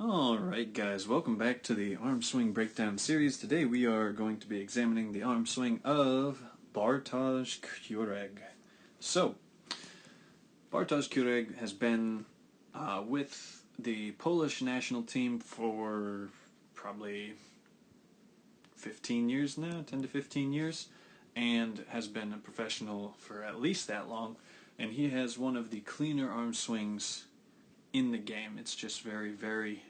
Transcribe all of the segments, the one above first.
Alright guys, welcome back to the arm swing breakdown series. Today we are going to be examining the arm swing of Bartosz Kurek. So, Bartosz Kurek has been with the Polish national team for probably 15 years now, 10 to 15 years, and has been a professional for at least that long, and he has one of the cleaner arm swings in the game. It's just very, very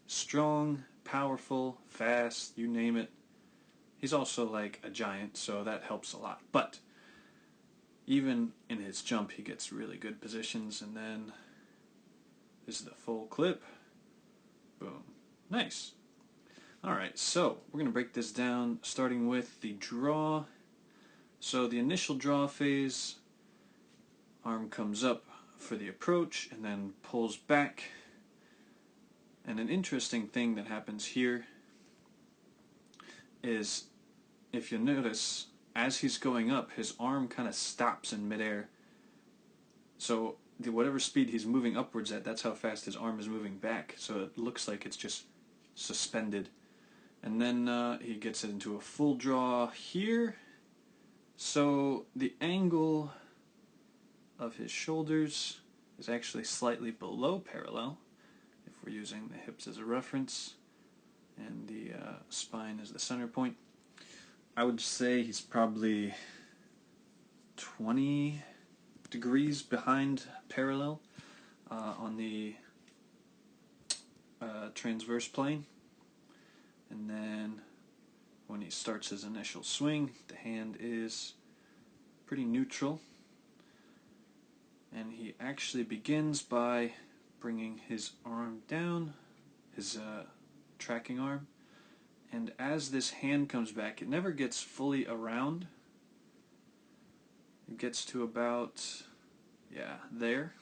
strong, powerful, fast, you name it. He's also like a giant, so that helps a lot. But even in his jump, he gets really good positions, and then this is the full clip. Boom. Nice. Alright, so we're going to break this down starting with the draw. So the initial draw phase, arm comes up for the approach and then pulls back. And an interesting thing that happens here is, if you notice, as he's going up, his arm kind of stops in midair. So whatever speed he's moving upwards at, that's how fast his arm is moving back. So it looks like it's just suspended. And then he gets it into a full draw here. So the angle of his shoulders is actually slightly below parallel, if we're using the hips as a reference, and the spine as the center point. I would say he's probably 20 degrees behind parallel on the transverse plane. And then when he starts his initial swing, the hand is pretty neutral. And he actually begins by bringing his arm down, his tracking arm. And as this hand comes back, it never gets fully around. It gets to about, there.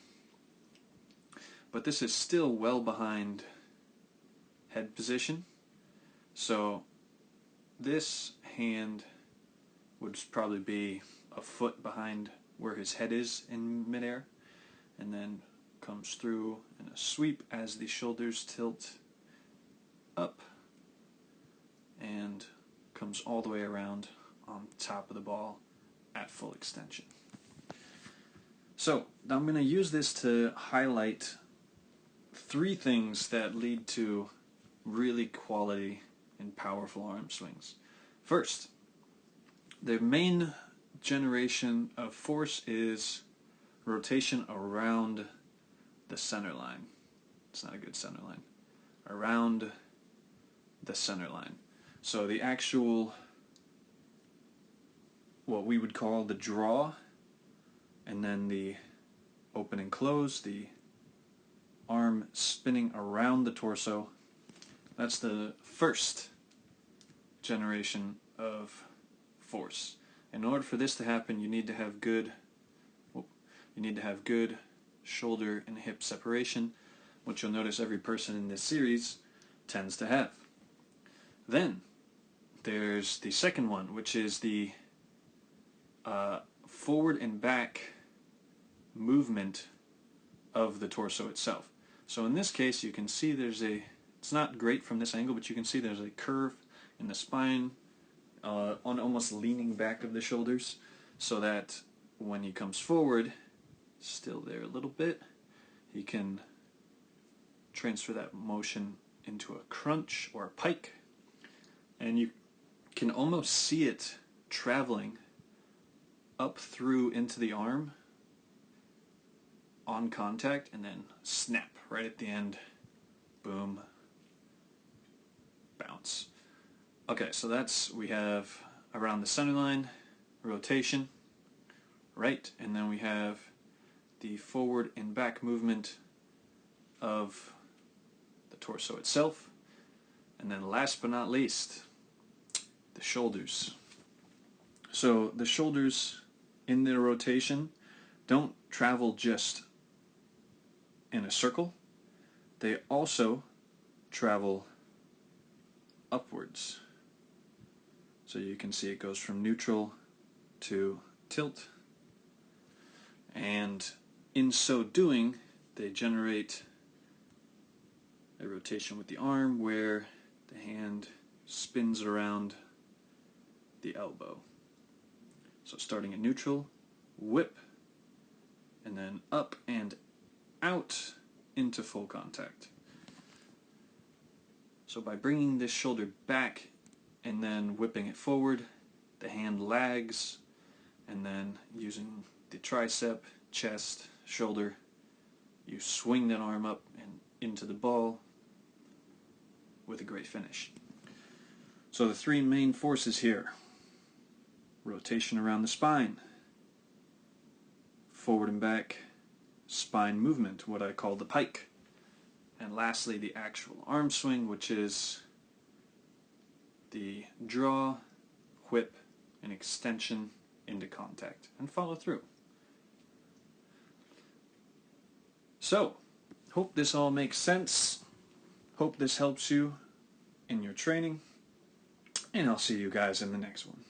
But this is still well behind head position. So this hand would probably be a foot behind where his head is in midair, and then comes through in a sweep as the shoulders tilt up and comes all the way around on top of the ball at full extension. So I'm going to use this to highlight three things that lead to really quality and powerful arm swings. First, the main generation of force is rotation around the center line. It's not a good center line. Around the center line. So the actual, what we would call the draw, and then the open and close, the arm spinning around the torso, that's the first generation of force. In order for this to happen, you need to have good shoulder and hip separation, which you'll notice every person in this series tends to have. Then there's the second one, which is the forward and back movement of the torso itself. So in this case, you can see it's not great from this angle, but you can see there's a curve in the spine on almost leaning back of the shoulders, so that when he comes forward, still there a little bit, he can transfer that motion into a crunch or a pike, and you can almost see it traveling up through into the arm on contact, and then snap right at the end. Boom. Bounce. Okay, so we have around the center line, rotation, right, and then we have the forward and back movement of the torso itself, and then last but not least, the shoulders. So the shoulders in their rotation don't travel just in a circle, they also travel upwards. So you can see it goes from neutral to tilt, and in so doing, they generate a rotation with the arm where the hand spins around the elbow. So starting in neutral, whip, and then up and out into full contact. So by bringing this shoulder back and then whipping it forward, the hand lags, and then using the tricep, chest, shoulder, you swing that arm up and into the ball with a great finish. So the three main forces here: rotation around the spine, forward and back spine movement, what I call the pike, and lastly the actual arm swing, which is the draw, whip, and extension into contact, and follow through. So, hope this all makes sense. Hope this helps you in your training, and I'll see you guys in the next one.